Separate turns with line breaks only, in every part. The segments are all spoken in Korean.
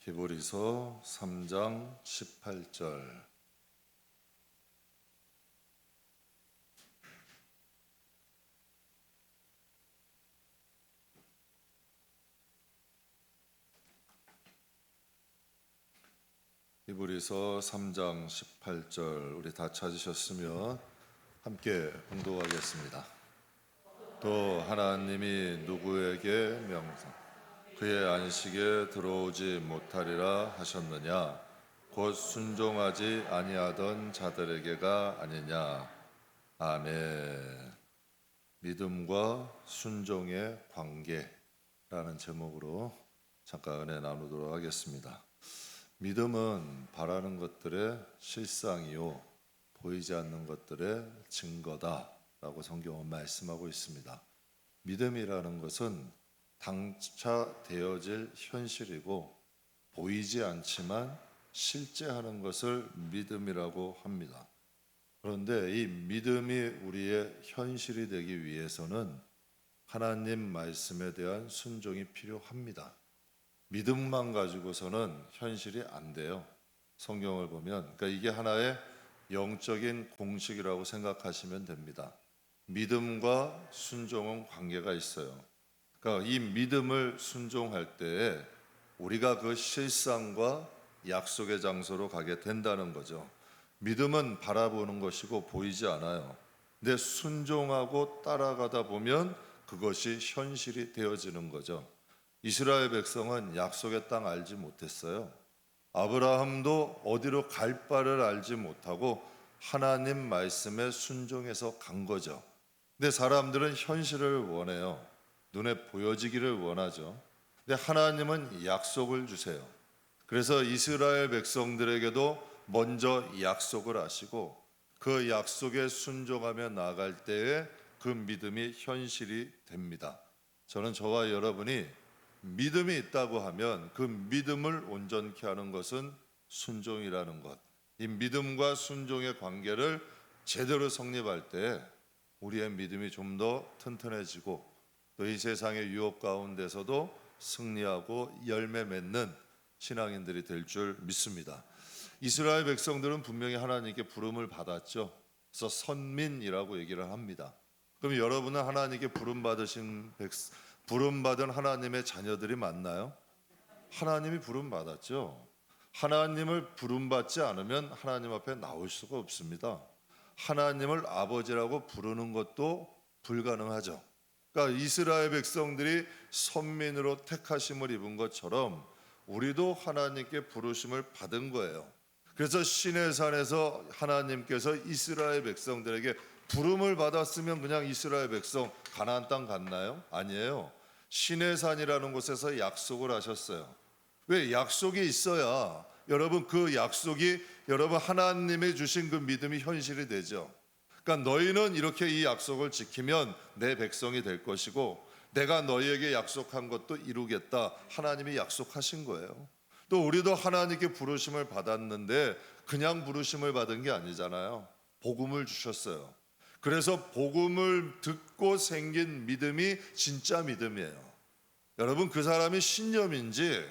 히브리서 3장 18절. 히브리서 3장 18절 우리 다 찾으셨으면 함께 봉독하겠습니다. 또 하나님이 누구에게 명상 그의 안식에 들어오지 못하리라 하셨느냐? 곧 순종하지 아니하던 자들에게가 아니냐. 아멘. 믿음과 순종의 관계라는 제목으로 잠깐 은혜 나누도록 하겠습니다. 믿음은 바라는 것들의 실상이요 보이지 않는 것들의 증거다라고 성경은 말씀하고 있습니다. 믿음이라는 것은 당차 되어질 현실이고 보이지 않지만 실제 하는 것을 믿음이라고 합니다. 그런데 이 믿음이 우리의 현실이 되기 위해서는 하나님 말씀에 대한 순종이 필요합니다. 믿음만 가지고서는 현실이 안 돼요. 성경을 보면 그러니까 이게 하나의 영적인 공식이라고 생각하시면 됩니다. 믿음과 순종은 관계가 있어요. 그러니까 이 믿음을 순종할 때에 우리가 그 실상과 약속의 장소로 가게 된다는 거죠. 믿음은 바라보는 것이고 보이지 않아요. 근데 순종하고 따라가다 보면 그것이 현실이 되어지는 거죠. 이스라엘 백성은 약속의 땅 알지 못했어요. 아브라함도 어디로 갈 바를 알지 못하고 하나님 말씀에 순종해서 간 거죠. 근데 사람들은 현실을 원해요. 눈에 보여지기를 원하죠. 근데 하나님은 약속을 주세요. 그래서 이스라엘 백성들에게도 먼저 약속을 하시고 그 약속에 순종하며 나아갈 때에 그 믿음이 현실이 됩니다. 저는 저와 여러분이 믿음이 있다고 하면 그 믿음을 온전케 하는 것은 순종이라는 것. 이 믿음과 순종의 관계를 제대로 성립할 때 우리의 믿음이 좀 더 튼튼해지고 또 이 세상의 유혹 가운데서도 승리하고 열매 맺는 신앙인들이 될 줄 믿습니다. 이스라엘 백성들은 분명히 하나님께 부름을 받았죠. 그래서 선민이라고 얘기를 합니다. 그럼 여러분은 하나님께 부름받은 하나님의 자녀들이 맞나요? 하나님이 부름받았죠. 하나님을 부름받지 않으면 하나님 앞에 나올 수가 없습니다. 하나님을 아버지라고 부르는 것도 불가능하죠. 그러니까 이스라엘 백성들이 선민으로 택하심을 입은 것처럼 우리도 하나님께 부르심을 받은 거예요. 그래서 시내산에서 하나님께서 이스라엘 백성들에게 부름을 받았으면 그냥 이스라엘 백성 가나안 땅 갔나요? 아니에요. 시내산이라는 곳에서 약속을 하셨어요. 왜? 약속이 있어야 여러분 그 약속이 여러분 하나님이 주신 그 믿음이 현실이 되죠. 그러니까 너희는 이렇게 이 약속을 지키면 내 백성이 될 것이고 내가 너희에게 약속한 것도 이루겠다. 하나님이 약속하신 거예요. 또 우리도 하나님께 부르심을 받았는데 그냥 부르심을 받은 게 아니잖아요. 복음을 주셨어요. 그래서 복음을 듣고 생긴 믿음이 진짜 믿음이에요. 여러분 그 사람이 신념인지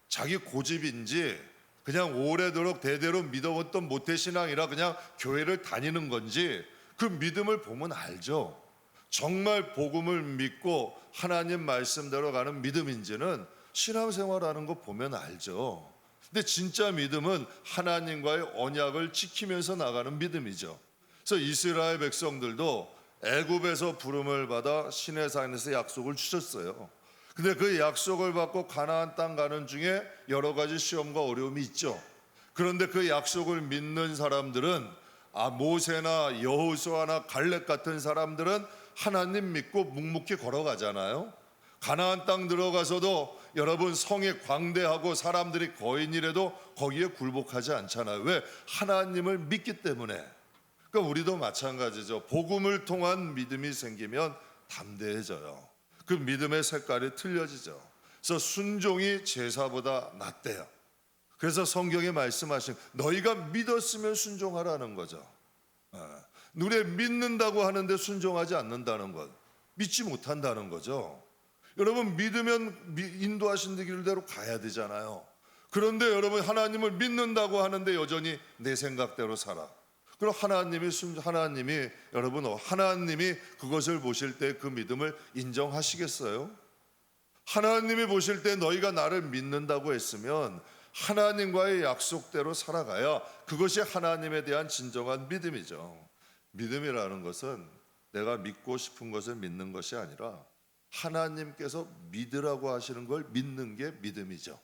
자기 고집인지 그냥 오래도록 대대로 믿어왔던 모태신앙이라 그냥 교회를 다니는 건지 그 믿음을 보면 알죠. 정말 복음을 믿고 하나님 말씀대로 가는 믿음인지는 신앙생활하는 거 보면 알죠. 근데 진짜 믿음은 하나님과의 언약을 지키면서 나가는 믿음이죠. 그래서 이스라엘 백성들도 애굽에서 부름을 받아 시내산에서 약속을 주셨어요. 근데 그 약속을 받고 가나안 땅 가는 중에 여러 가지 시험과 어려움이 있죠. 그런데 그 약속을 믿는 사람들은 모세나 여호수아나 갈렙 같은 사람들은 하나님 믿고 묵묵히 걸어가잖아요. 가나안 땅 들어가서도 여러분 성에 광대하고 사람들이 거인이라도 거기에 굴복하지 않잖아요. 왜? 하나님을 믿기 때문에. 그러니까 우리도 마찬가지죠. 복음을 통한 믿음이 생기면 담대해져요. 그 믿음의 색깔이 틀려지죠. 그래서 순종이 제사보다 낫대요. 그래서 성경에 말씀하신 너희가 믿었으면 순종하라는 거죠. 눈에 믿는다고 하는데 순종하지 않는다는 것, 믿지 못한다는 거죠. 여러분 믿으면 인도하신 길대로 가야 되잖아요. 그런데 여러분 하나님을 믿는다고 하는데 여전히 내 생각대로 살아. 그럼 하나님이 여러분 하나님이 그것을 보실 때 그 믿음을 인정하시겠어요? 하나님이 보실 때 너희가 나를 믿는다고 했으면 하나님과의 약속대로 살아가야 그것이 하나님에 대한 진정한 믿음이죠. 믿음이라는 것은 내가 믿고 싶은 것을 믿는 것이 아니라 하나님께서 믿으라고 하시는 걸 믿는 게 믿음이죠.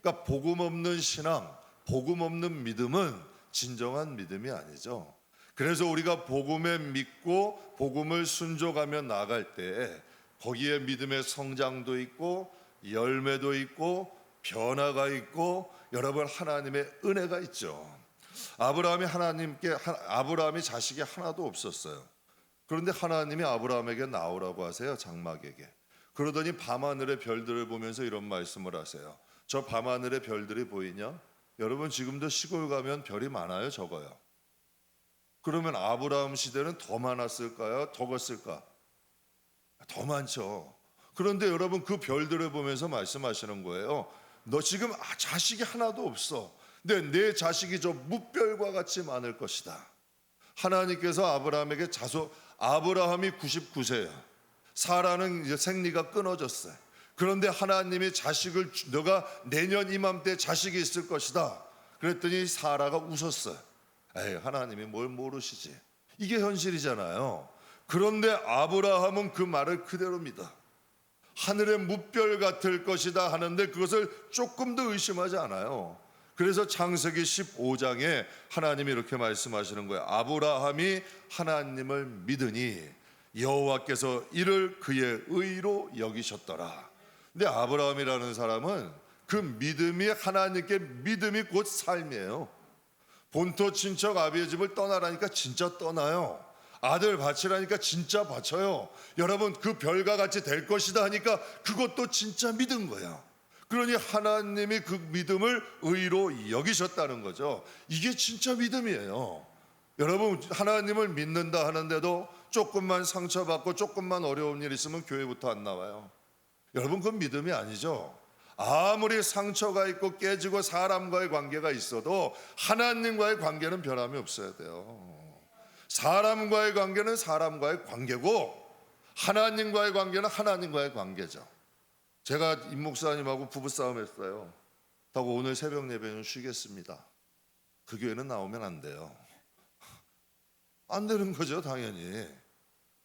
그러니까 복음 없는 신앙, 복음 없는 믿음은 진정한 믿음이 아니죠. 그래서 우리가 복음에 믿고 복음을 순종하며 나아갈 때 거기에 믿음의 성장도 있고 열매도 있고 변화가 있고 여러분 하나님의 은혜가 있죠. 아브라함이 자식이 하나도 없었어요. 그런데 하나님이 아브라함에게 나오라고 하세요. 장막에게. 그러더니 밤하늘의 별들을 보면서 이런 말씀을 하세요. 저 밤하늘의 별들이 보이냐? 여러분 지금도 시골 가면 별이 많아요, 적어요? 그러면 아브라함 시대는 더 많았을까요? 적었을까? 더 많죠. 그런데 여러분 그 별들을 보면서 말씀하시는 거예요. 너 지금 자식이 하나도 없어. 근데 내 자식이 저 뭇별과 같이 많을 것이다. 하나님께서 아브라함에게 아브라함이 99세야. 사라는 이제 생리가 끊어졌어요. 그런데 하나님이 너가 내년 이맘때 자식이 있을 것이다. 그랬더니 사라가 웃었어요. 에이, 하나님이 뭘 모르시지. 이게 현실이잖아요. 그런데 아브라함은 그 말을 그대로 믿어. 하늘의 뭇별 같을 것이다 하는데 그것을 조금 더 의심하지 않아요. 그래서 창세기 15장에 하나님이 이렇게 말씀하시는 거예요. 아브라함이 하나님을 믿으니 여호와께서 이를 그의 의로 여기셨더라. 근데 아브라함이라는 사람은 그 믿음이 하나님께 믿음이 곧 삶이에요. 본토 친척 아비의 집을 떠나라니까 진짜 떠나요. 아들 바치라니까 진짜 바쳐요. 여러분 그 별과 같이 될 것이다 하니까 그것도 진짜 믿은 거야. 그러니 하나님이 그 믿음을 의로 여기셨다는 거죠. 이게 진짜 믿음이에요. 여러분 하나님을 믿는다 하는데도 조금만 상처받고 조금만 어려운 일 있으면 교회부터 안 나와요. 여러분 그건 믿음이 아니죠. 아무리 상처가 있고 깨지고 사람과의 관계가 있어도 하나님과의 관계는 변함이 없어야 돼요. 사람과의 관계는 사람과의 관계고 하나님과의 관계는 하나님과의 관계죠. 제가 임 목사님하고 부부싸움 했어요. 하고 오늘 새벽 예배는 쉬겠습니다. 그 교회는 나오면 안 돼요. 안 되는 거죠, 당연히.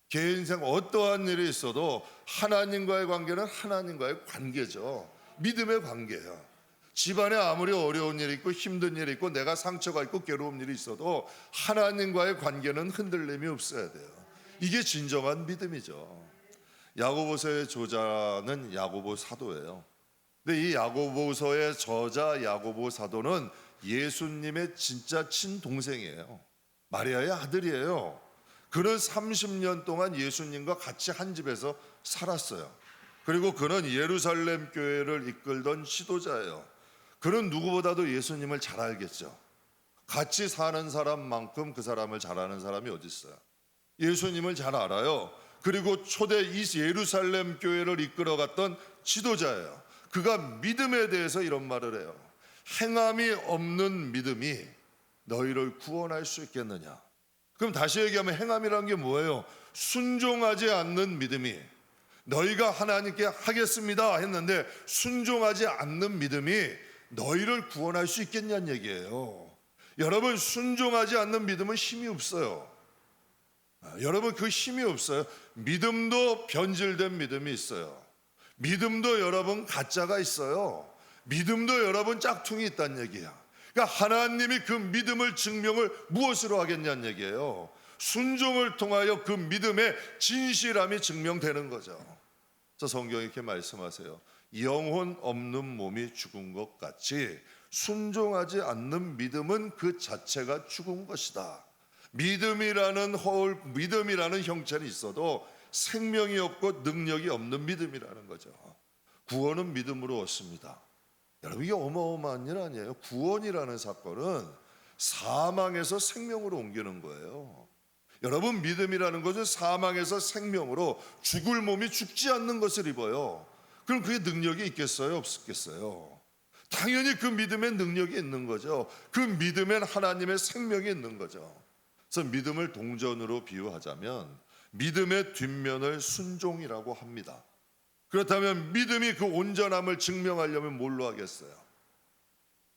개인 인생 어떠한 일이 있어도 하나님과의 관계는 하나님과의 관계죠. 믿음의 관계예요. 집안에 아무리 어려운 일이 있고 힘든 일이 있고 내가 상처가 있고 괴로운 일이 있어도 하나님과의 관계는 흔들림이 없어야 돼요. 이게 진정한 믿음이죠. 야고보서의 저자는 야고보 사도예요. 근데 이 야고보서의 저자 야고보 사도는 예수님의 진짜 친동생이에요. 마리아의 아들이에요. 그는 30년 동안 예수님과 같이 한 집에서 살았어요. 그리고 그는 예루살렘 교회를 이끌던 지도자예요. 그는 누구보다도 예수님을 잘 알겠죠. 같이 사는 사람만큼 그 사람을 잘 아는 사람이 어디 있어요? 예수님을 잘 알아요. 그리고 초대 이 예루살렘 교회를 이끌어갔던 지도자예요. 그가 믿음에 대해서 이런 말을 해요. 행함이 없는 믿음이 너희를 구원할 수 있겠느냐? 그럼 다시 얘기하면 행함이라는 게 뭐예요? 순종하지 않는 믿음이, 너희가 하나님께 하겠습니다 했는데 순종하지 않는 믿음이 너희를 구원할 수 있겠냐는 얘기예요. 여러분 순종하지 않는 믿음은 힘이 없어요. 여러분 그 힘이 없어요. 믿음도 변질된 믿음이 있어요. 믿음도 여러분 가짜가 있어요. 믿음도 여러분 짝퉁이 있다는 얘기야. 그러니까 하나님이 그 믿음을 증명을 무엇으로 하겠냐는 얘기예요. 순종을 통하여 그 믿음의 진실함이 증명되는 거죠. 저 성경이 이렇게 말씀하세요. 영혼 없는 몸이 죽은 것 같이 순종하지 않는 믿음은 그 자체가 죽은 것이다. 믿음이라는 형체는 있어도 생명이 없고 능력이 없는 믿음이라는 거죠. 구원은 믿음으로 얻습니다. 여러분 이게 어마어마한 일 아니에요. 구원이라는 사건은 사망에서 생명으로 옮기는 거예요. 여러분 믿음이라는 것은 사망에서 생명으로 죽을 몸이 죽지 않는 것을 입어요. 그럼 그게 능력이 있겠어요? 없겠어요? 당연히 그 믿음에 능력이 있는 거죠. 그 믿음엔 하나님의 생명이 있는 거죠. 그래서 믿음을 동전으로 비유하자면 믿음의 뒷면을 순종이라고 합니다. 그렇다면 믿음이 그 온전함을 증명하려면 뭘로 하겠어요?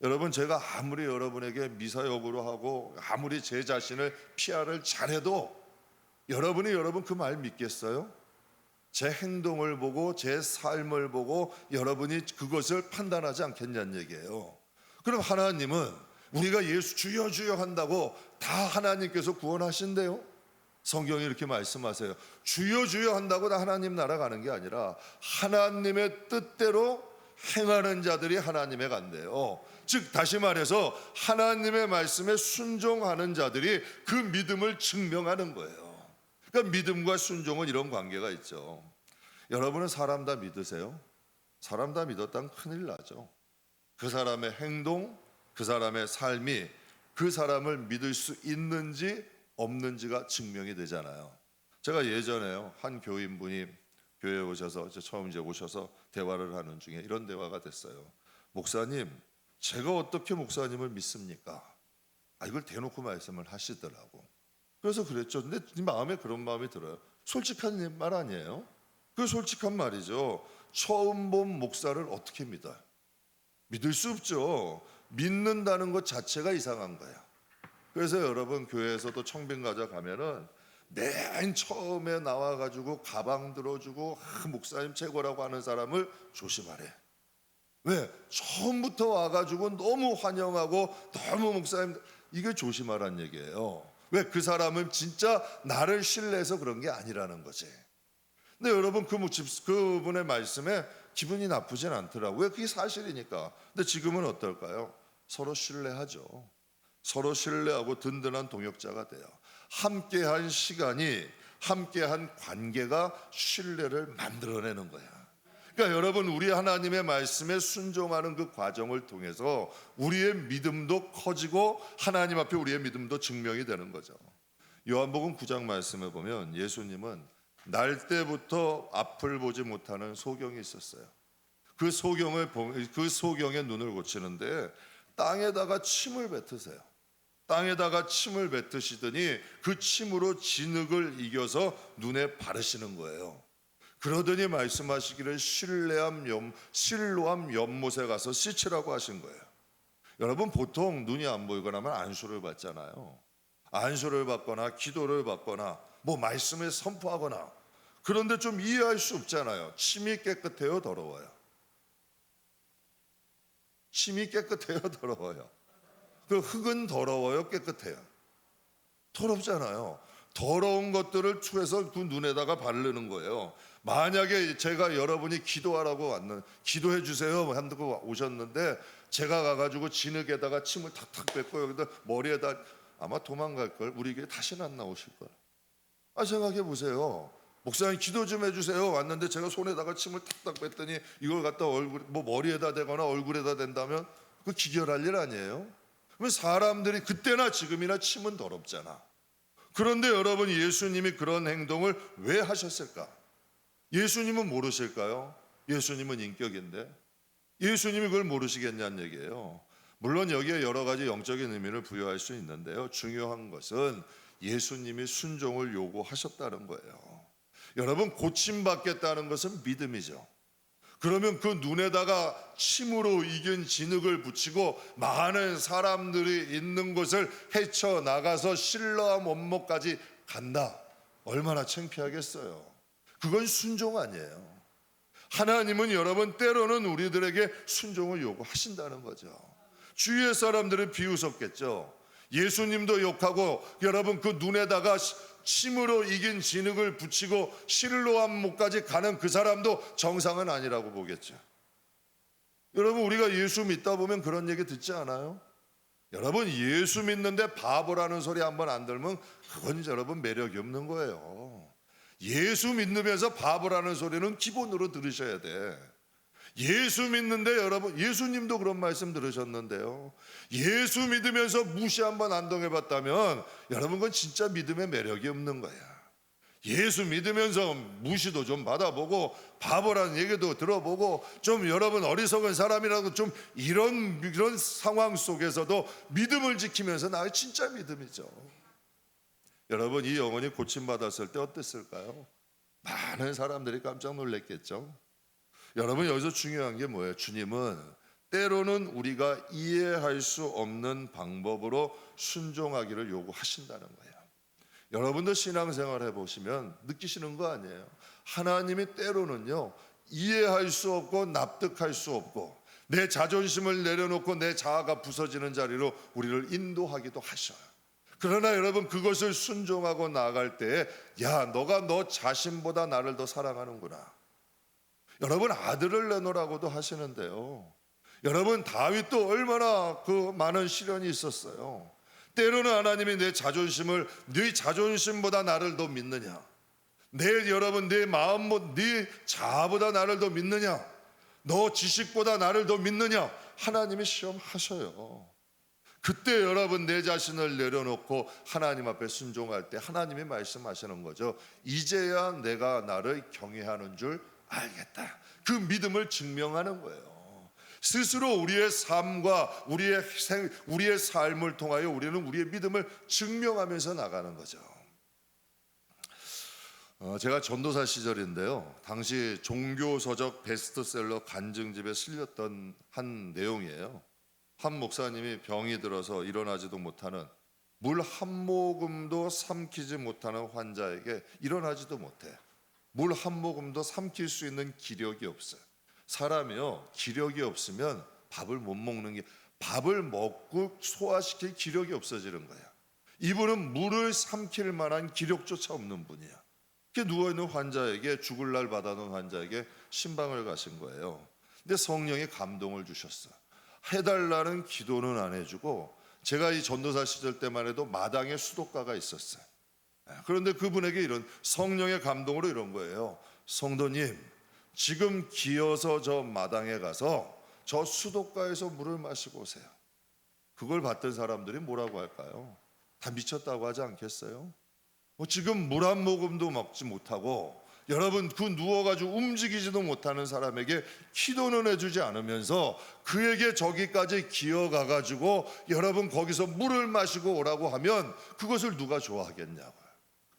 여러분, 제가 아무리 여러분에게 미사역으로 하고 아무리 제 자신을 PR을 잘해도 여러분이 여러분 그 말 믿겠어요? 제 행동을 보고 제 삶을 보고 여러분이 그것을 판단하지 않겠냐는 얘기예요. 그럼 하나님은 우리가 예수 주여 주여 한다고 다 하나님께서 구원하신대요? 성경이 이렇게 말씀하세요. 주여 주여 한다고 다 하나님 나라 가는 게 아니라 하나님의 뜻대로 행하는 자들이 하나님에 간대요. 즉 다시 말해서 하나님의 말씀에 순종하는 자들이 그 믿음을 증명하는 거예요. 그러니까 믿음과 순종은 이런 관계가 있죠. 여러분은 사람 다 믿으세요? 사람 다 믿었다면 큰일 나죠. 그 사람의 행동, 그 사람의 삶이 그 사람을 믿을 수 있는지 없는지가 증명이 되잖아요. 제가 예전에요, 한 교인분이 교회에 오셔서 처음 이제 오셔서 대화를 하는 중에 이런 대화가 됐어요. 목사님, 제가 어떻게 목사님을 믿습니까? 이걸 대놓고 말씀을 하시더라고. 그래서 그랬죠. 근데 마음에 그런 마음이 들어요. 솔직한 말 아니에요? 그 솔직한 말이죠. 처음 본 목사를 어떻게 믿어요? 믿을 수 없죠. 믿는다는 것 자체가 이상한 거예요. 그래서 여러분 교회에서도 청빙가자 가면은 맨 처음에 나와가지고 가방 들어주고 목사님 최고라고 하는 사람을 조심하래. 왜? 처음부터 와가지고 너무 환영하고 너무 목사님, 이게 조심하란 얘기예요. 왜? 그 사람은 진짜 나를 신뢰해서 그런 게 아니라는 거지. 근데 여러분 그분의 말씀에 기분이 나쁘진 않더라고요. 그게 사실이니까. 근데 지금은 어떨까요? 서로 신뢰하죠. 서로 신뢰하고 든든한 동역자가 돼요. 함께한 시간이, 함께한 관계가 신뢰를 만들어내는 거야. 그러니까 여러분, 우리 하나님의 말씀에 순종하는 그 과정을 통해서 우리의 믿음도 커지고 하나님 앞에 우리의 믿음도 증명이 되는 거죠. 요한복음 9장 말씀에 보면 예수님은 날 때부터 앞을 보지 못하는 소경이 있었어요. 그 소경의 눈을 고치는데 땅에다가 침을 뱉으세요. 땅에다가 침을 뱉으시더니 그 침으로 진흙을 이겨서 눈에 바르시는 거예요. 그러더니 말씀하시기를 실로암 연못에 가서 씻으라고 하신 거예요. 여러분, 보통 눈이 안 보이거나 하면 안수를 받잖아요. 안수를 받거나 기도를 받거나 뭐 말씀을 선포하거나, 그런데 좀 이해할 수 없잖아요. 침이 깨끗해요, 더러워요? 침이 깨끗해요, 더러워요? 그 흙은 더러워요, 깨끗해요? 더럽잖아요. 더러운 것들을 추해서 그 눈에다가 바르는 거예요. 만약에 제가 여러분이 기도해 주세요 한다고 오셨는데 제가 가가지고 진흙에다가 침을 탁탁 뱉고 여기다 머리에다, 아마 도망갈 걸. 우리 교회 다시는 안 나오실 걸. 생각해 보세요. 목사님 기도 좀 해주세요 왔는데 제가 손에다가 침을 탁탁 뱉더니 이걸 갖다 머리에다 대거나 얼굴에다 댄다면 그 기결할 일 아니에요? 그러면 사람들이 그때나 지금이나 침은 더럽잖아. 그런데 여러분, 예수님이 그런 행동을 왜 하셨을까? 예수님은 모르실까요? 예수님은 인격인데 예수님이 그걸 모르시겠냐는 얘기예요. 물론 여기에 여러 가지 영적인 의미를 부여할 수 있는데요, 중요한 것은 예수님이 순종을 요구하셨다는 거예요. 여러분, 고침받겠다는 것은 믿음이죠. 그러면 그 눈에다가 침으로 익은 진흙을 붙이고 많은 사람들이 있는 곳을 헤쳐나가서 실로암 원목까지 간다. 얼마나 창피하겠어요. 그건 순종 아니에요. 하나님은 여러분 때로는 우리들에게 순종을 요구하신다는 거죠. 주위의 사람들은 비웃었겠죠. 예수님도 욕하고 여러분 그 눈에다가 침으로 익은 진흙을 붙이고 실로암 목까지 가는 그 사람도 정상은 아니라고 보겠죠. 여러분, 우리가 예수 믿다 보면 그런 얘기 듣지 않아요? 여러분, 예수 믿는데 바보라는 소리 한번 안 들으면 그건 여러분 매력이 없는 거예요. 예수 믿으면서 바보라는 소리는 기본으로 들으셔야 돼. 예수 믿는데 여러분, 예수님도 그런 말씀 들으셨는데요, 예수 믿으면서 무시 한번 안 당해봤다면 여러분 그건 진짜 믿음의 매력이 없는 거야. 예수 믿으면서 무시도 좀 받아보고 바보라는 얘기도 들어보고 좀 여러분 어리석은 사람이라도 좀 이런 상황 속에서도 믿음을 지키면서 나의 진짜 믿음이죠. 여러분 이 영혼이 고침받았을 때 어땠을까요? 많은 사람들이 깜짝 놀랐겠죠. 여러분 여기서 중요한 게 뭐예요? 주님은 때로는 우리가 이해할 수 없는 방법으로 순종하기를 요구하신다는 거예요. 여러분도 신앙생활 해보시면 느끼시는 거 아니에요? 하나님이 때로는요 이해할 수 없고 납득할 수 없고 내 자존심을 내려놓고 내 자아가 부서지는 자리로 우리를 인도하기도 하셔요. 그러나 여러분 그것을 순종하고 나아갈 때에 야 너가 너 자신보다 나를 더 사랑하는구나. 여러분 아들을 내놓으라고도 하시는데요. 여러분 다윗도 얼마나 그 많은 시련이 있었어요. 때로는 하나님이 내 자존심을 네 자존심보다 나를 더 믿느냐, 여러분 내 마음 네 자아보다 나를 더 믿느냐, 너 지식보다 나를 더 믿느냐, 하나님이 시험하셔요. 그때 여러분 내 자신을 내려놓고 하나님 앞에 순종할 때 하나님이 말씀하시는 거죠. 이제야 내가 나를 경외하는 줄 알겠다. 그 믿음을 증명하는 거예요. 스스로 우리의 삶과 우리의 삶을 통하여 우리는 우리의 믿음을 증명하면서 나가는 거죠. 제가 전도사 시절인데요. 당시 종교서적 베스트셀러 간증집에 실렸던 한 내용이에요. 한 목사님이 병이 들어서 일어나지도 못하는, 물 한 모금도 삼키지 못하는 환자에게 일어나지도 못해. 물 한 모금도 삼킬 수 있는 기력이 없어요. 사람이요 기력이 없으면 밥을 못 먹는 게, 밥을 먹고 소화시킬 기력이 없어지는 거야. 이분은 물을 삼킬 만한 기력조차 없는 분이야. 누워있는 환자에게, 죽을 날 받아놓은 환자에게 신방을 가신 거예요. 근데 성령이 감동을 주셨어. 해달라는 기도는 안 해주고, 제가 이 전도사 시절 때만 해도 마당에 수도가가 있었어요. 그런데 그분에게 이런 성령의 감동으로 이런 거예요. 성도님, 지금 기어서 저 마당에 가서 저 수도가에서 물을 마시고 오세요. 그걸 받던 사람들이 뭐라고 할까요? 다 미쳤다고 하지 않겠어요? 지금 물 한 모금도 먹지 못하고 여러분 그 누워가지고 움직이지도 못하는 사람에게 기도는 해주지 않으면서 그에게 저기까지 기어가가지고 여러분 거기서 물을 마시고 오라고 하면 그것을 누가 좋아하겠냐고요.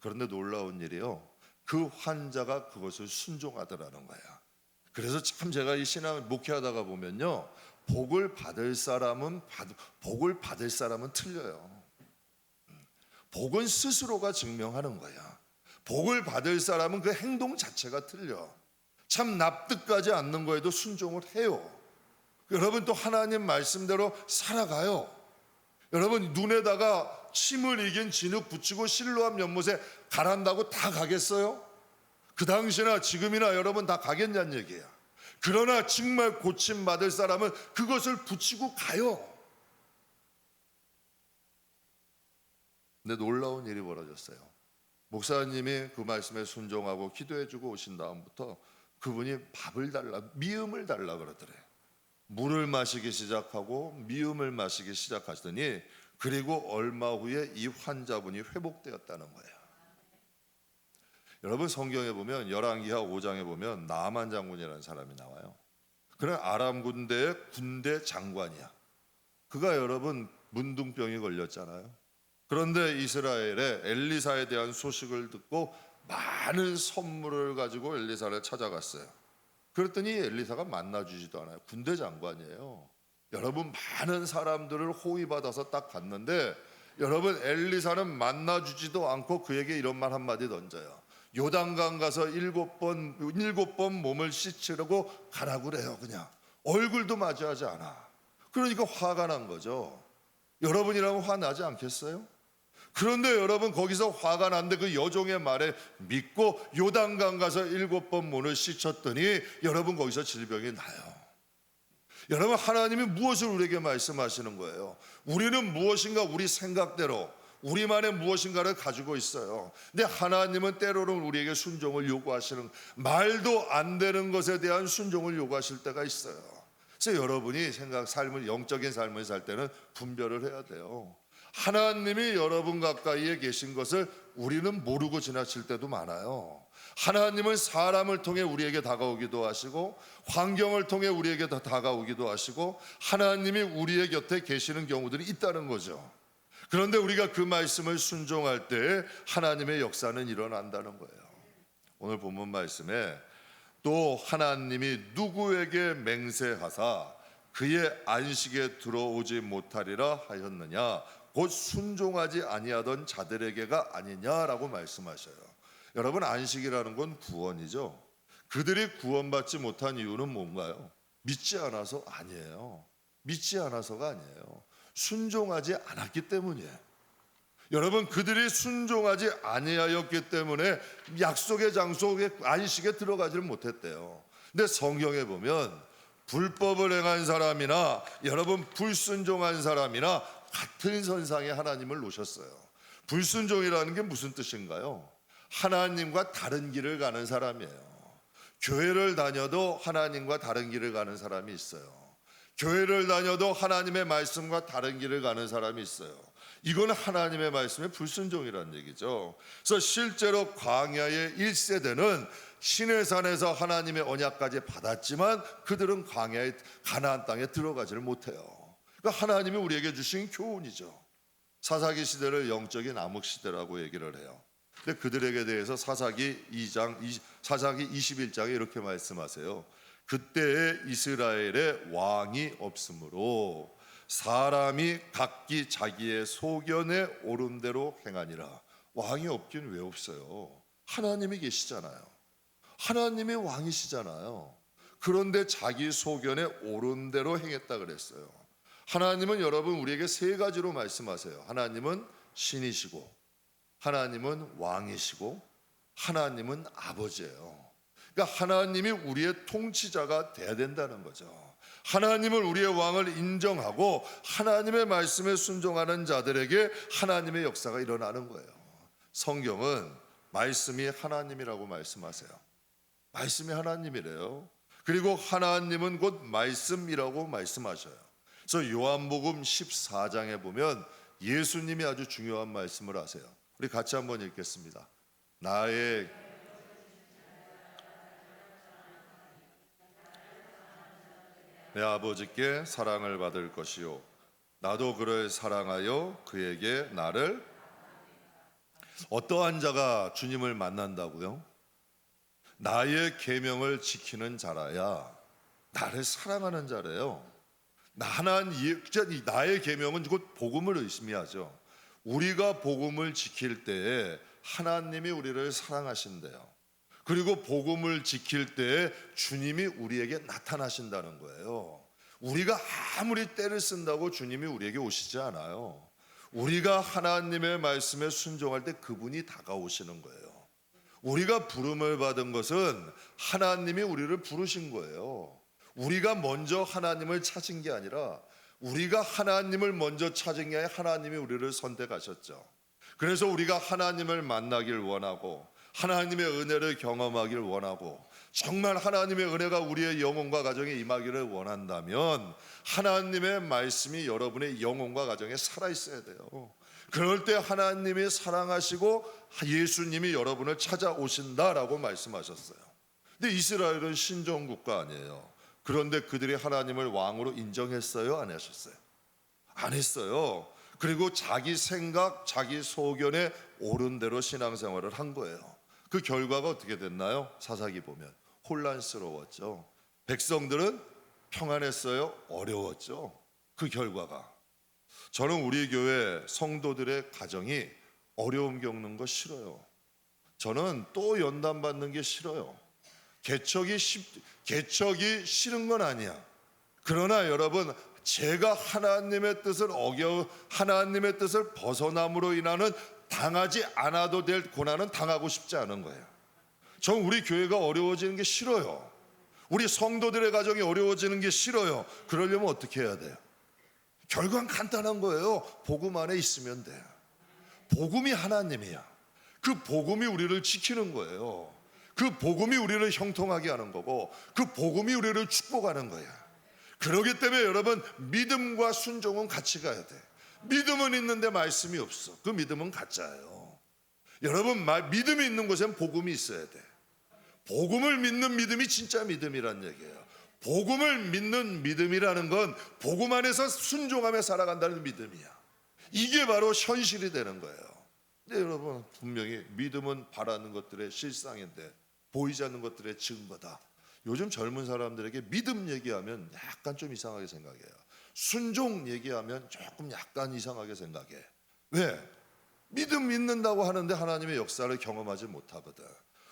그런데 놀라운 일이요, 그 환자가 그것을 순종하더라는 거야. 그래서 참 제가 이 신앙을 목회하다가 보면요, 복을 받을 사람은 틀려요. 복은 스스로가 증명하는 거야. 복을 받을 사람은 그 행동 자체가 틀려. 참 납득하지 않는 거에도 순종을 해요. 여러분 또 하나님 말씀대로 살아가요. 여러분 눈에다가 침을 이긴 진흙 붙이고 실로암 연못에 가란다고 다 가겠어요? 그 당시나 지금이나 여러분 다 가겠냐는 얘기야. 그러나 정말 고침받을 사람은 그것을 붙이고 가요. 근데 놀라운 일이 벌어졌어요. 목사님이 그 말씀에 순종하고 기도해주고 오신 다음부터 그분이 밥을 달라, 미음을 달라 그러더래. 물을 마시기 시작하고 미음을 마시기 시작하시더니 그리고 얼마 후에 이 환자분이 회복되었다는 거예요. 여러분 성경에 보면 열왕기하 5장에 보면 나만 장군이라는 사람이 나와요. 그는 아람 군대의 군대 장관이야. 그가 여러분 문둥병이 걸렸잖아요. 그런데 이스라엘에 엘리사에 대한 소식을 듣고 많은 선물을 가지고 엘리사를 찾아갔어요. 그랬더니 엘리사가 만나주지도 않아요. 군대 장관이에요. 여러분 많은 사람들을 호위받아서 딱 갔는데 여러분 엘리사는 만나주지도 않고 그에게 이런 말 한마디 던져요. 요단강 가서 7번 몸을 씻으려고 가라고 그래요. 그냥 얼굴도 마주하지 않아. 그러니까 화가 난 거죠. 여러분이라면 화나지 않겠어요? 그런데 여러분 거기서 화가 났는데 그 여종의 말에 믿고 요단강 가서 7번 몸을 씻었더니 여러분 거기서 질병이 나요. 여러분 하나님이 무엇을 우리에게 말씀하시는 거예요? 우리는 무엇인가 우리 생각대로 우리만의 무엇인가를 가지고 있어요. 근데 하나님은 때로는 우리에게 순종을 요구하시는, 말도 안 되는 것에 대한 순종을 요구하실 때가 있어요. 그래서 여러분이 영적인 삶을 살 때는 분별을 해야 돼요. 하나님이 여러분 가까이에 계신 것을 우리는 모르고 지나칠 때도 많아요. 하나님은 사람을 통해 우리에게 다가오기도 하시고 환경을 통해 우리에게 다가오기도 하시고 하나님이 우리의 곁에 계시는 경우들이 있다는 거죠. 그런데 우리가 그 말씀을 순종할 때 하나님의 역사는 일어난다는 거예요. 오늘 본문 말씀에 또 하나님이 누구에게 맹세하사 그의 안식에 들어오지 못하리라 하였느냐, 곧 순종하지 아니하던 자들에게가 아니냐라고 말씀하셔요. 여러분, 안식이라는 건 구원이죠. 그들이 구원받지 못한 이유는 뭔가요? 믿지 않아서 아니에요. 믿지 않아서가 아니에요. 순종하지 않았기 때문이에요. 여러분, 그들이 순종하지 아니하였기 때문에 약속의 장소에 안식에 들어가지를 못했대요. 근데 성경에 보면 불법을 행한 사람이나 여러분 불순종한 사람이나 같은 선상에 하나님을 놓으셨어요. 불순종이라는 게 무슨 뜻인가요? 하나님과 다른 길을 가는 사람이에요. 교회를 다녀도 하나님과 다른 길을 가는 사람이 있어요. 교회를 다녀도 하나님의 말씀과 다른 길을 가는 사람이 있어요. 이건 하나님의 말씀의 불순종이라는 얘기죠. 그래서 실제로 광야의 1세대는 시내산에서 하나님의 언약까지 받았지만 그들은 광야의 가나안 땅에 들어가지를 못해요. 그러니까 하나님이 우리에게 주신 교훈이죠. 사사기 시대를 영적인 암흑 시대라고 얘기를 해요. 근데 그들에게 대해서 사사기 21장에 이렇게 말씀하세요. 그때에 이스라엘에 왕이 없으므로 사람이 각기 자기의 소견에 오른 대로 행하니라. 왕이 없긴 왜 없어요? 하나님이 계시잖아요. 하나님이 왕이시잖아요. 그런데 자기 소견에 오른 대로 행했다 그랬어요. 하나님은 여러분 우리에게 세 가지로 말씀하세요. 하나님은 신이시고, 하나님은 왕이시고, 하나님은 아버지예요. 그러니까 하나님이 우리의 통치자가 돼야 된다는 거죠. 하나님을 우리의 왕을 인정하고 하나님의 말씀에 순종하는 자들에게 하나님의 역사가 일어나는 거예요. 성경은 말씀이 하나님이라고 말씀하세요. 말씀이 하나님이래요. 그리고 하나님은 곧 말씀이라고 말씀하셔요. 그래서 요한복음 14장에 보면 예수님이 아주 중요한 말씀을 하세요. 우리 같이 한번 읽겠습니다. 내 아버지께 사랑을 받을 것이요 나도 그를 사랑하여 그에게 나를. 어떠한 자가 주님을 만난다고요? 나의 계명을 지키는 자라야. 나를 사랑하는 자래요. 나의 계명은 곧 복음을 의미하죠. 우리가 복음을 지킬 때에 하나님이 우리를 사랑하신대요. 그리고 복음을 지킬 때에 주님이 우리에게 나타나신다는 거예요. 우리가 아무리 때를 쓴다고 주님이 우리에게 오시지 않아요. 우리가 하나님의 말씀에 순종할 때 그분이 다가오시는 거예요. 우리가 부름을 받은 것은 하나님이 우리를 부르신 거예요. 우리가 먼저 하나님을 찾은 게 아니라 우리가 하나님을 먼저 찾은 게 아니라 하나님이 우리를 선택하셨죠. 그래서 우리가 하나님을 만나길 원하고 하나님의 은혜를 경험하길 원하고 정말 하나님의 은혜가 우리의 영혼과 가정에 임하기를 원한다면 하나님의 말씀이 여러분의 영혼과 가정에 살아있어야 돼요. 그럴 때 하나님이 사랑하시고 예수님이 여러분을 찾아오신다라고 말씀하셨어요. 근데 이스라엘은 신정국가 아니에요. 그런데 그들이 하나님을 왕으로 인정했어요? 안 하셨어요? 안 했어요. 그리고 자기 생각, 자기 소견에 옳은 대로 신앙생활을 한 거예요. 그 결과가 어떻게 됐나요? 사사기 보면 혼란스러웠죠. 백성들은 평안했어요? 어려웠죠. 그 결과가. 저는 우리 교회 성도들의 가정이 어려움 겪는 거 싫어요. 저는 또 연단 받는 게 싫어요. 개척이 싫은 건 아니야. 그러나 여러분, 제가 하나님의 뜻을 하나님의 뜻을 벗어남으로 인하는 당하지 않아도 될 고난은 당하고 싶지 않은 거예요. 전 우리 교회가 어려워지는 게 싫어요. 우리 성도들의 가정이 어려워지는 게 싫어요. 그러려면 어떻게 해야 돼요? 결과는 간단한 거예요. 복음 안에 있으면 돼요. 복음이 하나님이야. 그 복음이 우리를 지키는 거예요. 그 복음이 우리를 형통하게 하는 거고 그 복음이 우리를 축복하는 거야. 그렇기 때문에 여러분, 믿음과 순종은 같이 가야 돼. 믿음은 있는데 말씀이 없어. 그 믿음은 가짜예요. 여러분, 믿음이 있는 곳엔 복음이 있어야 돼. 복음을 믿는 믿음이 진짜 믿음이란 얘기예요. 복음을 믿는 믿음이라는 건 복음 안에서 순종하며 살아간다는 믿음이야. 이게 바로 현실이 되는 거예요. 근데 여러분, 분명히 믿음은 바라는 것들의 실상인데 보이지 않는 것들의 증거다. 요즘 젊은 사람들에게 믿음 얘기하면 약간 좀 이상하게 생각해요. 순종 얘기하면 조금 약간 이상하게 생각해. 왜? 믿음 믿는다고 하는데 하나님의 역사를 경험하지 못하거든.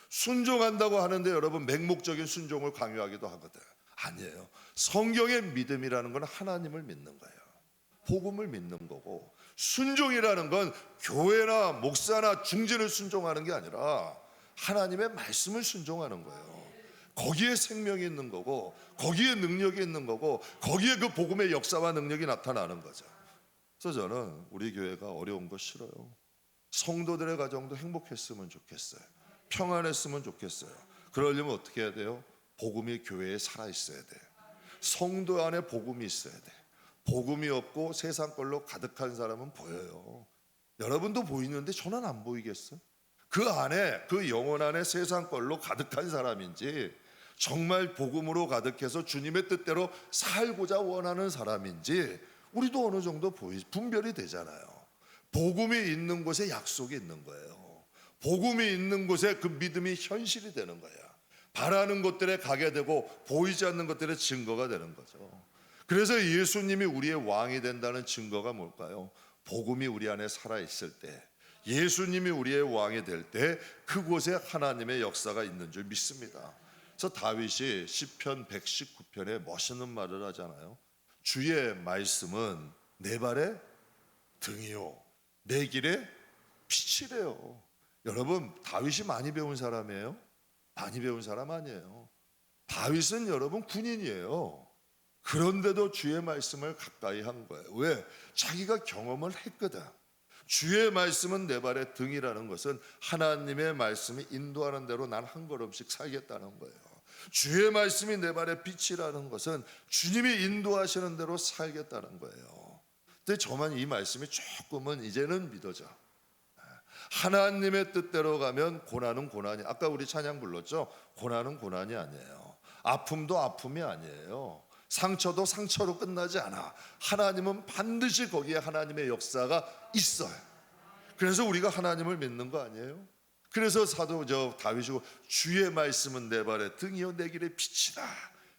순종한다고 하는데 여러분 맹목적인 순종을 강요하기도 하거든. 아니에요. 성경의 믿음이라는 건 하나님을 믿는 거예요. 복음을 믿는 거고, 순종이라는 건 교회나 목사나 중진을 순종하는 게 아니라 하나님의 말씀을 순종하는 거예요. 거기에 생명이 있는 거고, 거기에 능력이 있는 거고, 거기에 그 복음의 역사와 능력이 나타나는 거죠. 그래서 저는 우리 교회가 어려운 거 싫어요. 성도들의 가정도 행복했으면 좋겠어요. 평안했으면 좋겠어요. 그러려면 어떻게 해야 돼요? 복음이 교회에 살아있어야 돼. 성도 안에 복음이 있어야 돼. 복음이 없고 세상 걸로 가득한 사람은 보여요. 여러분도 보이는데 저는 안 보이겠어요? 그 안에, 그 영혼 안에 세상 걸로 가득한 사람인지, 정말 복음으로 가득해서 주님의 뜻대로 살고자 원하는 사람인지 우리도 어느 정도 분별이 되잖아요. 복음이 있는 곳에 약속이 있는 거예요. 복음이 있는 곳에 그 믿음이 현실이 되는 거예요. 바라는 것들에 가게 되고 보이지 않는 것들의 증거가 되는 거죠. 그래서 예수님이 우리의 왕이 된다는 증거가 뭘까요? 복음이 우리 안에 살아있을 때, 예수님이 우리의 왕이 될 때 그곳에 하나님의 역사가 있는 줄 믿습니다. 그래서 다윗이 시편 119편에 멋있는 말을 하잖아요. 주의 말씀은 내 발의 등이요 내 길의 빛이래요. 여러분, 다윗이 많이 배운 사람이에요? 많이 배운 사람 아니에요. 다윗은 여러분 군인이에요. 그런데도 주의 말씀을 가까이 한 거예요. 왜? 자기가 경험을 했거든. 주의 말씀은 내 발의 등이라는 것은 하나님의 말씀이 인도하는 대로 난 한 걸음씩 살겠다는 거예요. 주의 말씀이 내 발의 빛이라는 것은 주님이 인도하시는 대로 살겠다는 거예요. 근데 저만 이 말씀이 조금은 이제는 믿어져. 하나님의 뜻대로 가면 고난은 고난이, 아까 우리 찬양 불렀죠? 고난은 고난이 아니에요. 아픔도 아픔이 아니에요. 상처도 상처로 끝나지 않아. 하나님은 반드시 거기에 하나님의 역사가 있어요. 그래서 우리가 하나님을 믿는 거 아니에요? 그래서 사도 다윗이 주의 말씀은 내 발의 등이요 내 길의 빛이다.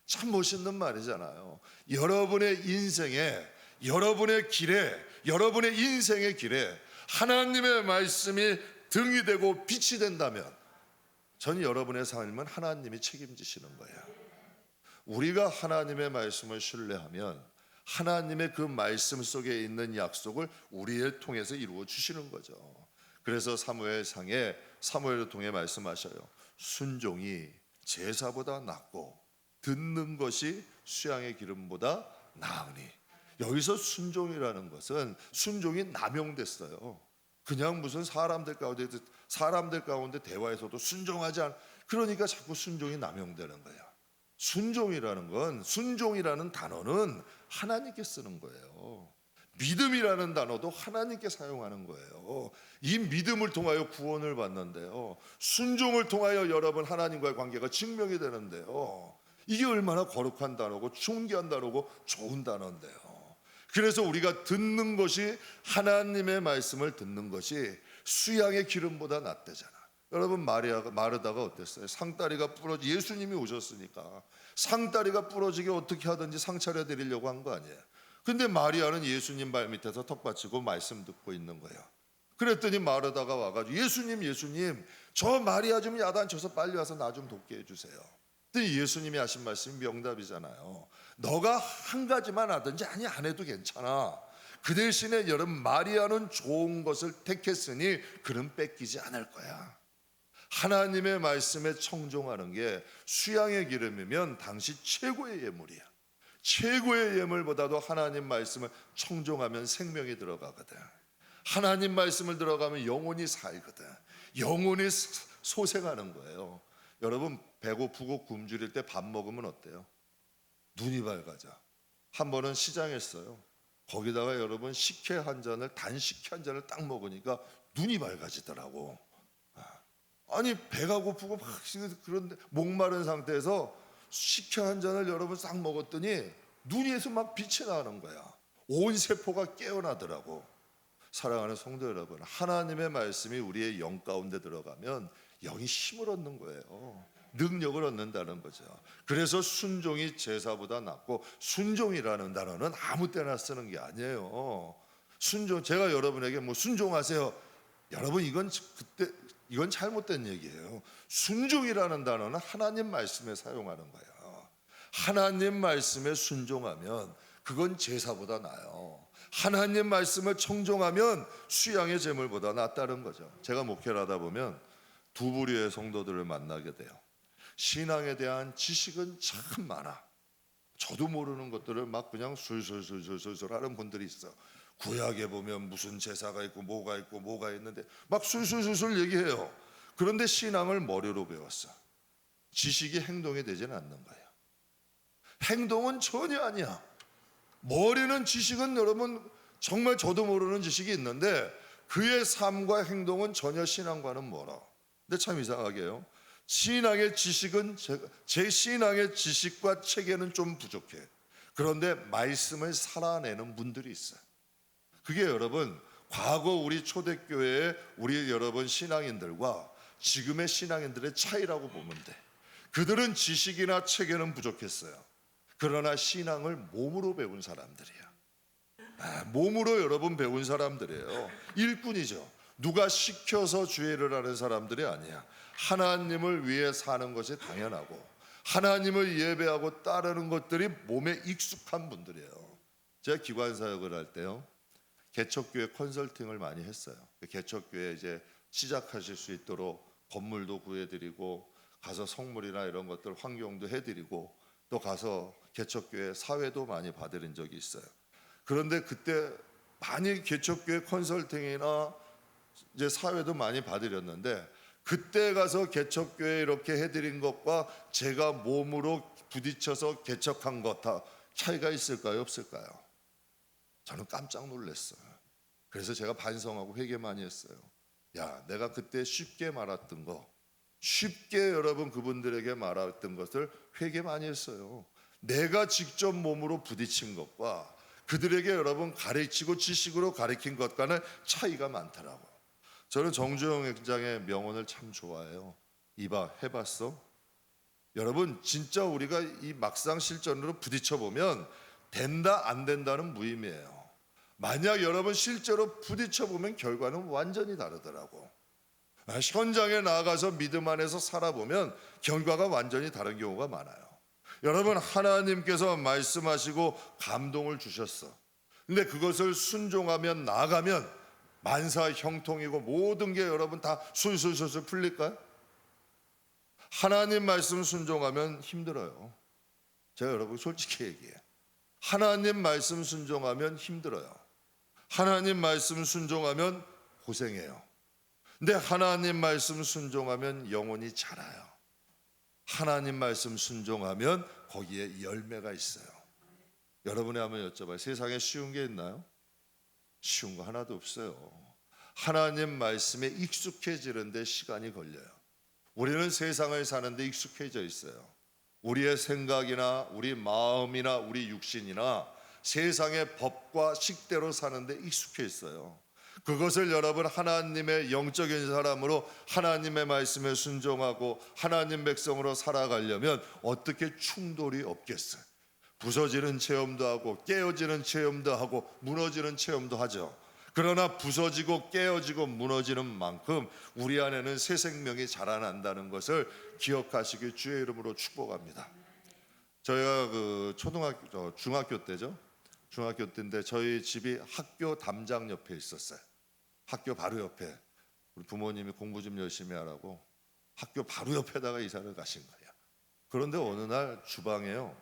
참 멋있는 말이잖아요. 여러분의 인생에, 여러분의 길에, 여러분의 인생의 길에 하나님의 말씀이 등이 되고 빛이 된다면 전 여러분의 삶은 하나님이 책임지시는 거예요. 우리가 하나님의 말씀을 신뢰하면 하나님의 그 말씀 속에 있는 약속을 우리를 통해서 이루어 주시는 거죠. 그래서 사무엘상에 사무엘을 통해 말씀하셔요. 순종이 제사보다 낫고 듣는 것이 수양의 기름보다 나으니. 여기서 순종이라는 것은 순종이 남용됐어요. 그냥 무슨 사람들 가운데 대화에서도 순종하지 않, 그러니까 자꾸 순종이 남용되는 거예요. 순종이라는 단어는 하나님께 쓰는 거예요. 믿음이라는 단어도 하나님께 사용하는 거예요. 이 믿음을 통하여 구원을 받는데요, 순종을 통하여 여러분 하나님과의 관계가 증명이 되는데요, 이게 얼마나 거룩한 단어고 존귀한 단어고 좋은 단어인데요. 그래서 우리가 듣는 것이, 하나님의 말씀을 듣는 것이 수양의 기름보다 낫대잖아. 여러분, 마르다가 어땠어요? 상다리가 부러지, 예수님이 오셨으니까 상다리가 부러지게 어떻게 하든지 상차려 드리려고 한 거 아니에요. 근데 마리아는 예수님 발 밑에서 턱 받치고 말씀 듣고 있는 거예요. 그랬더니 마르다가 와가지고 예수님 저 마리아 좀 야단쳐서 빨리 와서 나 좀 돕게 해주세요. 근데 예수님이 하신 말씀이 명답이잖아요. 너가 한 가지만 하든지, 아니 안 해도 괜찮아. 그 대신에 여러분, 마리아는 좋은 것을 택했으니 그는 뺏기지 않을 거야. 하나님의 말씀에 청종하는 게 수양의 기름이면 당시 최고의 예물이야. 최고의 예물보다도 하나님 말씀을 청종하면 생명이 들어가거든. 하나님 말씀을 들어가면 영혼이 살거든. 영혼이 소생하는 거예요. 여러분, 배고프고 굶주릴 때 밥 먹으면 어때요? 눈이 밝아져. 한 번은 시장했어요. 거기다가 여러분 단 식혜 한 잔을 딱 먹으니까 눈이 밝아지더라고. 아니 배가 고프고 막 그런데 목마른 상태에서 식혜 한 잔을 여러분 싹 먹었더니 눈에서 막 빛이 나는 거야. 온 세포가 깨어나더라고. 사랑하는 성도 여러분, 하나님의 말씀이 우리의 영 가운데 들어가면 영이 힘을 얻는 거예요. 능력을 얻는다는 거죠. 그래서 순종이 제사보다 낫고, 순종이라는 단어는 아무 때나 쓰는 게 아니에요. 순종, 제가 여러분에게 뭐 순종하세요, 여러분 이건 잘못된 얘기예요. 순종이라는 단어는 하나님 말씀에 사용하는 거예요. 하나님 말씀에 순종하면 그건 제사보다 나아요. 하나님 말씀을 청종하면 수양의 제물보다 낫다는 거죠. 제가 목회를 하다 보면 두 부류의 성도들을 만나게 돼요. 신앙에 대한 지식은 참 많아. 저도 모르는 것들을 막 그냥 술술술술술 하는 분들이 있어. 구약에 보면 무슨 제사가 있고 뭐가 있는데 막 술술술술 얘기해요. 그런데 신앙을 머리로 배웠어. 지식이 행동이 되지는 않는 거예요. 행동은 전혀 아니야. 머리는, 지식은 여러분 정말 저도 모르는 지식이 있는데 그의 삶과 행동은 전혀 신앙과는 멀어. 근데 참 이상하게요, 신앙의 지식은 제 신앙의 지식과 체계는 좀 부족해. 그런데 말씀을 살아내는 분들이 있어요. 그게 여러분 과거 우리 초대교회의 우리 여러분 신앙인들과 지금의 신앙인들의 차이라고 보면 돼. 그들은 지식이나 체계는 부족했어요. 그러나 신앙을 몸으로 배운 사람들이야. 몸으로 여러분 배운 사람들이에요. 일꾼이죠. 누가 시켜서 주의를 하는 사람들이 아니야. 하나님을 위해 사는 것이 당연하고 하나님을 예배하고 따르는 것들이 몸에 익숙한 분들이에요. 제가 기관 사역을 할 때요, 개척교회 컨설팅을 많이 했어요. 개척교회 이제 시작하실 수 있도록 건물도 구해드리고 가서 성물이나 이런 것들 환경도 해드리고 또 가서 개척교회 사회도 많이 봐드린 적이 있어요. 그런데 그때 많이 개척교회 컨설팅이나 이제 사회도 많이 봐드렸는데 그때 가서 개척교회 이렇게 해드린 것과 제가 몸으로 부딪혀서 개척한 것 다 차이가 있을까요, 없을까요? 저는 깜짝 놀랐어요. 그래서 제가 반성하고 회개 많이 했어요. 야, 내가 그때 쉽게 말았던 거, 쉽게 여러분 그분들에게 말했던 것을 회개 많이 했어요. 내가 직접 몸으로 부딪힌 것과 그들에게 여러분 가르치고 지식으로 가르친 것과는 차이가 많더라고. 저는 정주영 회장의 명언을 참 좋아해요. 이봐, 해봤어? 여러분 진짜 우리가 이 막상 실전으로 부딪혀 보면 된다 안 된다는 무의미해요. 만약 여러분 실제로 부딪혀 보면 결과는 완전히 다르더라고. 현장에 나가서 믿음 안에서 살아보면 결과가 완전히 다른 경우가 많아요. 여러분 하나님께서 말씀하시고 감동을 주셨어. 근데 그것을 순종하면 나아가면 만사 형통이고 모든 게 여러분 다 술술술술 풀릴까요? 하나님 말씀 순종하면 힘들어요. 제가 여러분 솔직히 얘기해요. 하나님 말씀 순종하면 힘들어요. 하나님 말씀 순종하면 고생해요. 근데 하나님 말씀 순종하면 영혼이 자라요. 하나님 말씀 순종하면 거기에 열매가 있어요. 여러분이 한번 여쭤봐요. 세상에 쉬운 게 있나요? 쉬운 거 하나도 없어요. 하나님 말씀에 익숙해지는데 시간이 걸려요. 우리는 세상을 사는데 익숙해져 있어요. 우리의 생각이나 우리 마음이나 우리 육신이나 세상의 법과 식대로 사는데 익숙해 있어요. 그것을 여러분 하나님의 영적인 사람으로 하나님의 말씀에 순종하고 하나님 백성으로 살아가려면 어떻게 충돌이 없겠어요? 부서지는 체험도 하고 깨어지는 체험도 하고 무너지는 체험도 하죠. 그러나 부서지고 깨어지고 무너지는 만큼 우리 안에는 새 생명이 자라난다는 것을 기억하시길 주의 이름으로 축복합니다. 저희가 중학교 때죠. 중학교 때인데 저희 집이 학교 담장 옆에 있었어요. 학교 바로 옆에. 우리 부모님이 공부 좀 열심히 하라고 학교 바로 옆에다가 이사를 가신 거예요. 그런데 어느 날 주방에요,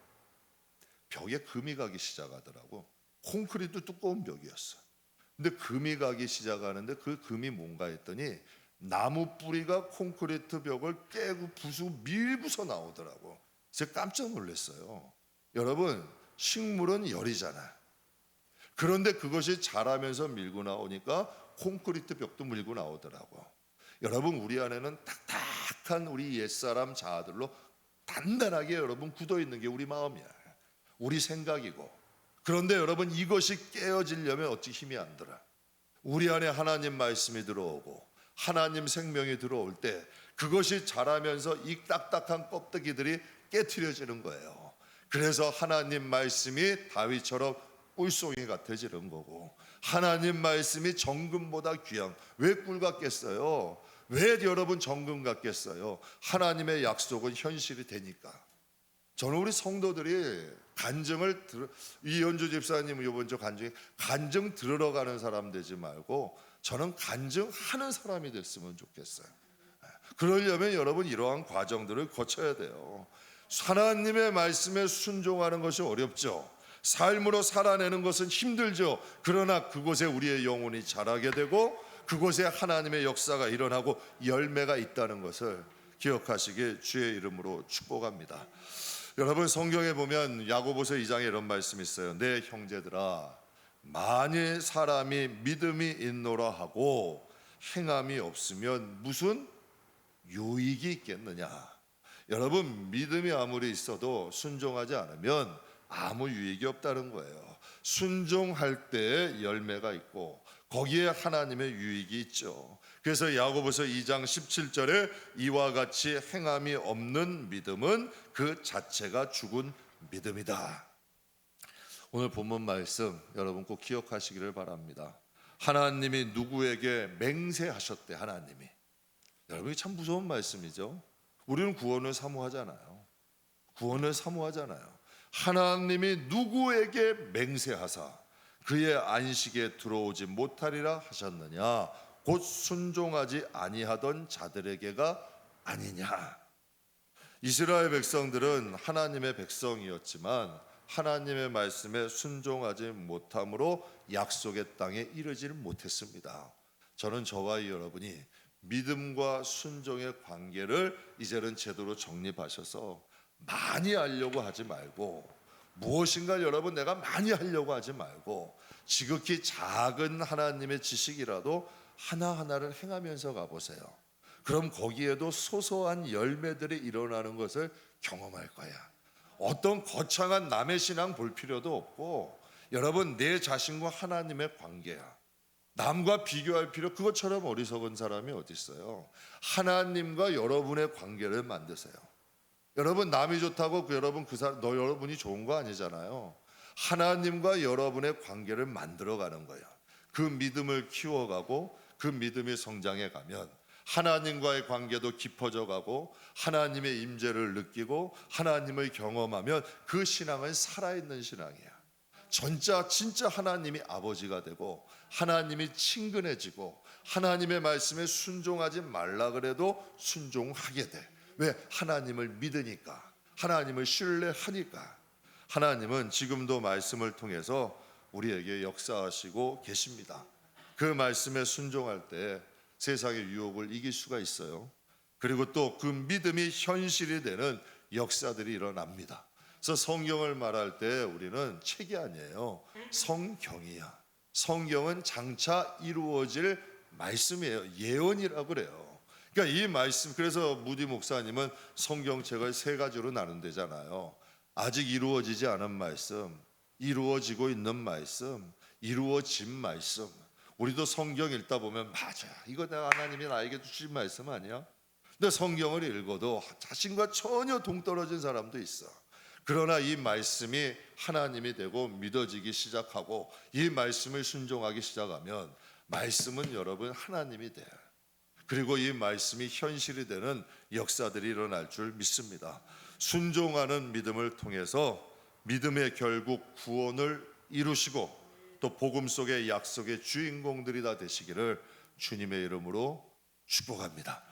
벽에 금이 가기 시작하더라고. 콘크리트 두꺼운 벽이었어. 근데 금이 가기 시작하는데 그 금이 뭔가 했더니 나무 뿌리가 콘크리트 벽을 깨고 부수고 밀고서 나오더라고. 제가 깜짝 놀랐어요. 여러분 식물은 열이잖아요. 그런데 그것이 자라면서 밀고 나오니까 콘크리트 벽도 밀고 나오더라고. 여러분 우리 안에는 탁탁한 우리 옛사람 자아들로 단단하게 여러분 굳어 있는 게 우리 마음이야. 우리 생각이고. 그런데 여러분 이것이 깨어지려면 어찌 힘이 안 들어. 우리 안에 하나님 말씀이 들어오고 하나님 생명이 들어올 때 그것이 자라면서 이 딱딱한 껍데기들이 깨트려지는 거예요. 그래서 하나님 말씀이 다윗처럼 꿀송이 같아지는 거고, 하나님 말씀이 정금보다 귀한, 왜 꿀 같겠어요? 왜 여러분 정금 같겠어요? 하나님의 약속은 현실이 되니까. 저는 우리 성도들이 간증을 이현주 집사님 이번 주 간증 들으러 가는 사람 되지 말고 저는 간증하는 사람이 됐으면 좋겠어요. 그러려면 여러분 이러한 과정들을 거쳐야 돼요. 하나님의 말씀에 순종하는 것이 어렵죠. 삶으로 살아내는 것은 힘들죠. 그러나 그곳에 우리의 영혼이 자라게 되고 그곳에 하나님의 역사가 일어나고 열매가 있다는 것을 기억하시길 주의 이름으로 축복합니다. 여러분 성경에 보면 야고보서 2장에 이런 말씀이 있어요. 내 형제들아, 만일 사람이 믿음이 있노라 하고 행함이 없으면 무슨 유익이 있겠느냐. 여러분 믿음이 아무리 있어도 순종하지 않으면 아무 유익이 없다는 거예요. 순종할 때 열매가 있고 거기에 하나님의 유익이 있죠. 그래서 야고보서 2장 17절에 이와 같이 행함이 없는 믿음은 그 자체가 죽은 믿음이다. 오늘 본문 말씀 여러분 꼭 기억하시기를 바랍니다. 하나님이 누구에게 맹세하셨대. 하나님이. 여러분 참 무서운 말씀이죠. 우리는 구원을 사모하잖아요. 구원을 사모하잖아요. 하나님이 누구에게 맹세하사 그의 안식에 들어오지 못하리라 하셨느냐. 곧 순종하지 아니하던 자들에게가 아니냐. 이스라엘 백성들은 하나님의 백성이었지만 하나님의 말씀에 순종하지 못함으로 약속의 땅에 이르지를 못했습니다. 저는 저와 여러분이 믿음과 순종의 관계를 이제는 제대로 정립하셔서 많이 하려고 하지 말고, 무엇인가 여러분 내가 많이 하려고 하지 말고 지극히 작은 하나님의 지식이라도 하나하나를 행하면서 가보세요. 그럼 거기에도 소소한 열매들이 일어나는 것을 경험할 거야. 어떤 거창한 남의 신앙 볼 필요도 없고 여러분 내 자신과 하나님의 관계야. 남과 비교할 필요, 그것처럼 어리석은 사람이 어디 있어요. 하나님과 여러분의 관계를 만드세요. 여러분 남이 좋다고 여러분 여러분이 좋은 거 아니잖아요. 하나님과 여러분의 관계를 만들어가는 거예요. 그 믿음을 키워가고 그 믿음이 성장해 가면 하나님과의 관계도 깊어져 가고 하나님의 임재를 느끼고 하나님을 경험하면 그 신앙은 살아있는 신앙이야. 진짜 하나님이 아버지가 되고 하나님이 친근해지고 하나님의 말씀에 순종하지 말라 그래도 순종하게 돼. 왜? 하나님을 믿으니까, 하나님을 신뢰하니까. 하나님은 지금도 말씀을 통해서 우리에게 역사하시고 계십니다. 그 말씀에 순종할 때 세상의 유혹을 이길 수가 있어요. 그리고 또 그 믿음이 현실이 되는 역사들이 일어납니다. 그래서 성경을 말할 때 우리는 책이 아니에요. 성경이야. 성경은 장차 이루어질 말씀이에요. 예언이라고 그래요. 그러니까 이 말씀, 그래서 무디 목사님은 성경책을 세 가지로 나눈대잖아요. 아직 이루어지지 않은 말씀, 이루어지고 있는 말씀, 이루어진 말씀. 우리도 성경 읽다 보면 맞아, 이거 내가 하나님이 나에게 주신 말씀 아니야? 근데 성경을 읽어도 자신과 전혀 동떨어진 사람도 있어. 그러나 이 말씀이 하나님이 되고 믿어지기 시작하고 이 말씀을 순종하기 시작하면 말씀은 여러분 하나님이 돼. 그리고 이 말씀이 현실이 되는 역사들이 일어날 줄 믿습니다. 순종하는 믿음을 통해서 믿음의 결국 구원을 이루시고 또 복음 속의 약속의 주인공들이 다 되시기를 주님의 이름으로 축복합니다.